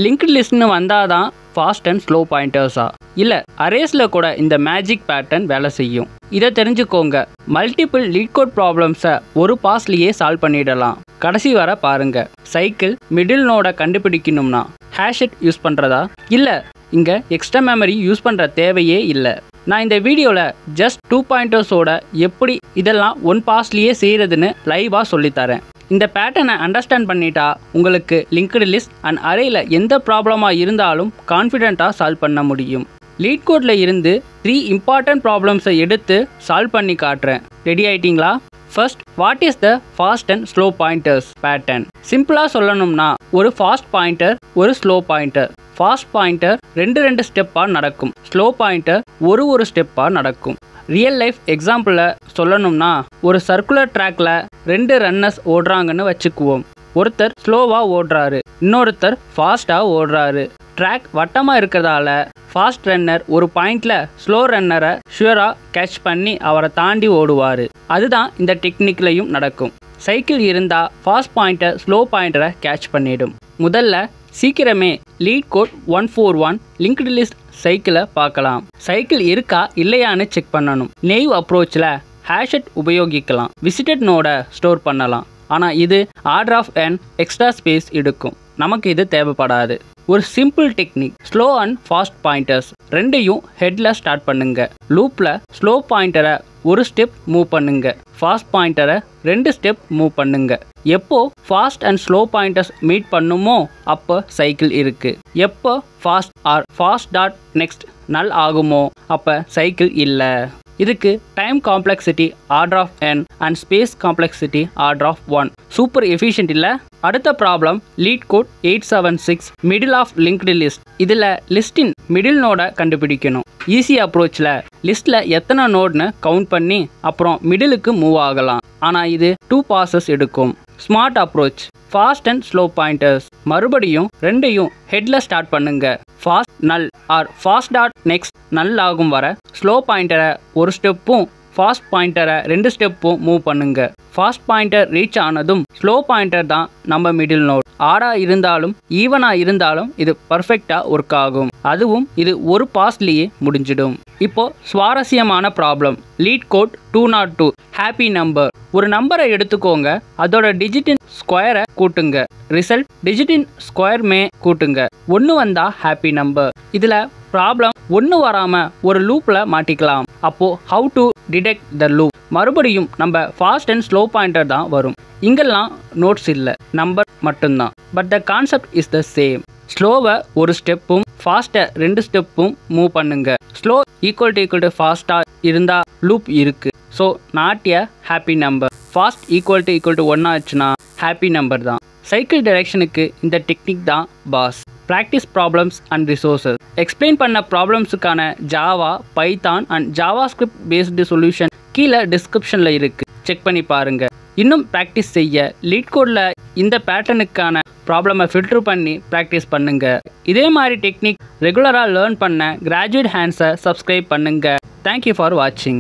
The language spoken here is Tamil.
லிங்க்டு லிஸ்ட்னு வந்தாதான் ஃபாஸ்ட் அண்ட் ஸ்லோ பாயிண்டர்ஸா? இல்லை அரேஸில் கூட இந்த மேஜிக் பேட்டர்ன் வேலை செய்யும். இதை தெரிஞ்சுக்கோங்க. மல்டிபிள் லீட் கோட் ப்ராப்ளம்ஸை ஒரு பாஸ்லேயே சால்வ் பண்ணிடலாம். கடைசி வர பாருங்க. சைக்கிள் மிடில் நோடை கண்டுபிடிக்கணும்னா ஹேஷெட் யூஸ் பண்ணுறதா? இல்லை, இங்கே எக்ஸ்ட்ரா மெமரி யூஸ் பண்ணுற தேவையே இல்லை. நான் இந்த வீடியோவில் ஜஸ்ட் 2 பாயிண்டர்ஸோட எப்படி இதெல்லாம் ஒன் பாஸ்லேயே செய்கிறதுன்னு லைவாக சொல்லித்தரேன். இந்த பேட்டர்னை அண்டர்ஸ்டாண்ட் பண்ணிட்டா உங்களுக்கு லிங்க்டு லிஸ்ட் அண்ட் அரேயில் எந்த ப்ராப்ளமாக இருந்தாலும் கான்ஃபிடென்ட்டாக சால்வ் பண்ண முடியும். லீட் கோடில் இருந்து 3 இம்பார்ட்டன்ட் ப்ராப்ளம்ஸை எடுத்து சால்வ் பண்ணி காட்டுறேன். ரெடி ஆயிட்டீங்களா? First, what is the fast and slow pointers pattern? சிம்பிளாக சொல்லணும்னா ஒரு ஃபாஸ்ட் பாயிண்டர், ஒரு ஸ்லோ பாயிண்டர். ஃபாஸ்ட் பாயிண்டர் 2 ஸ்டெப்பாக நடக்கும். ஸ்லோ பாயிண்டர் ஒரு ஸ்டெப்பாக நடக்கும். ரியல் லைஃப் எக்ஸாம்பிளில் சொல்லணும்னா ஒரு சர்க்குலர் ட்ராக்ல 2 ரன்னர்ஸ் ஓடுறாங்கன்னு வச்சுக்குவோம். ஒருத்தர் ஸ்லோவாக ஓடுறாரு, இன்னொருத்தர் ஃபாஸ்ட்டாக ஓடுறாரு. ட்ராக் வட்டமாக இருக்கிறதால ஃபாஸ்ட் ரன்னர் ஒரு பாயிண்ட்ல ஸ்லோ ரன்னரை ஷுவராக கேட்ச் பண்ணி அவரை தாண்டி ஓடுவார். அதுதான் இந்த டெக்னிக்லையும் நடக்கும். சைக்கிள் இருந்தால் ஃபாஸ்ட் பாயிண்டர் ஸ்லோ பாயிண்டரை கேட்ச் பண்ணிடும். முதல்ல சீக்கிரமே லீட் கோட் 141 லிங்க்டு லிஸ்ட் சைக்கிளை பார்க்கலாம். சைக்கிள் இருக்கா இல்லையான்னு செக் பண்ணணும். நெய்வ் அப்ரோச்சில் ஹேஷெட் உபயோகிக்கலாம். விசிட்டட் நோடை ஸ்டோர் பண்ணலாம். ஆனால் இது order of n extra space எடுக்கும். நமக்கு இது தேவைப்படாது. ஒரு simple technique, slow and fast pointers ரெண்டையும் ஹெட்டில் ஸ்டார்ட் பண்ணுங்க. லூப்பில் ஸ்லோ பாயிண்டரை ஒரு ஸ்டெப் மூவ் பண்ணுங்க, ஃபாஸ்ட் பாயிண்டரை 2 ஸ்டெப் மூவ் பண்ணுங்க. எப்போ fast and slow pointers meet பண்ணுமோ அப்போ சைக்கிள் இருக்கு. எப்போ fast or fast dot next null ஆகுமோ அப்போ சைக்கிள் இல்லை. இதுக்கு time complexity order of n and space complexity order of 1. Super efficient இல்லை? அடுத்த problem LeetCode 876 middle of linked list. இதில் லிஸ்டின் மிடில் நோடை கண்டுபிடிக்கணும். ஈஸி அப்ரோச்சில் லிஸ்ட்டில் எத்தனை நோட்னு கவுண்ட் பண்ணி அப்புறம் மிடிலுக்கு மூவ் ஆகலாம். ஆனால் இது 2 பாசஸ் எடுக்கும். Smart approach, fast and slow pointers மறுபடியும் ரெண்டையும் ஹெட்டில் ஸ்டார்ட் பண்ணுங்க. ஃபாஸ்ட் நல் ஆர் ஃபாஸ்ட் டாட் நெக்ஸ்ட் நல் ஆகும் வர ஸ்லோ பாயிண்டரை ஒரு ஸ்டெப்பும் ஃபாஸ்ட் பாயிண்டரை 2 ஸ்டெப்பும் மூவ் பண்ணுங்க. ஃபாஸ்ட் பாயிண்டர் ரீச் ஆனதும் ஸ்லோ பாயிண்டர் தான் நம்ம மிடில் நோட். ஆடாக இருந்தாலும் ஈவனாக இருந்தாலும் இது பர்ஃபெக்டாக ஒர்க் ஆகும். அதுவும் இது ஒரு பாஸ்லேயே முடிஞ்சிடும். இப்போ சுவாரஸ்யமான problem, LeetCode 202 happy number. ஒரு நம்பரை எடுத்துக்கோங்க, அதோட டிஜிட்டின் ஸ்கொயரை கூட்டுங்க. ரிசல்ட் டிஜிட்டின் ஸ்கொயர் மே கூட்டுங்க. 1 வந்தா ஹாப்பி நம்பர். இதில் ப்ராப்ளம் 1 வராமல் ஒரு லூப்பில் மாட்டிக்கலாம். அப்போ how to detect the loop? மறுபடியும் நம்ம ஃபாஸ்ட் அண்ட் ஸ்லோ பாயிண்டர் தான் வரும். இங்கெல்லாம் நோட்ஸ் இல்லை, நம்பர் மட்டும்தான். But the concept is the same. ஸ்லோவை ஒரு ஸ்டெப்பும் ஃபாஸ்ட்டை 2 ஸ்டெப்பும் மூவ் பண்ணுங்க. ஸ்லோ ஈக்குவல் டு ஃபாஸ்ட்டாக இருந்தால் லூப் இருக்கு. So not a happy number. Fast equal to 1 ஆச்சுன்னா ஹாப்பி நம்பர் தான். சைக்கிள் டைரக்ஷனுக்கு இந்த டெக்னிக் தான் boss. Practice problems and resources. Explain பண்ண ப்ராப்ளம்ஸுக்கான Java, Python and JavaScript based solution கீழே டிஸ்கிரிப்ஷனில் இருக்குது, செக் பண்ணி பாருங்க. இன்னும் ப்ராக்டிஸ் செய்ய லீட் கோடில் இந்த பேட்டர்னுக்கான ப்ராப்ளமை ஃபில்டர் பண்ணி ப்ராக்டிஸ் பண்ணுங்க. இதே மாதிரி டெக்னிக் ரெகுலராக லேர்ன் பண்ண கிராஜுவேட் ஹேண்ட்ஸை சப்ஸ்கிரைப் பண்ணுங்க. தேங்க்யூ ஃபார் வாட்சிங்.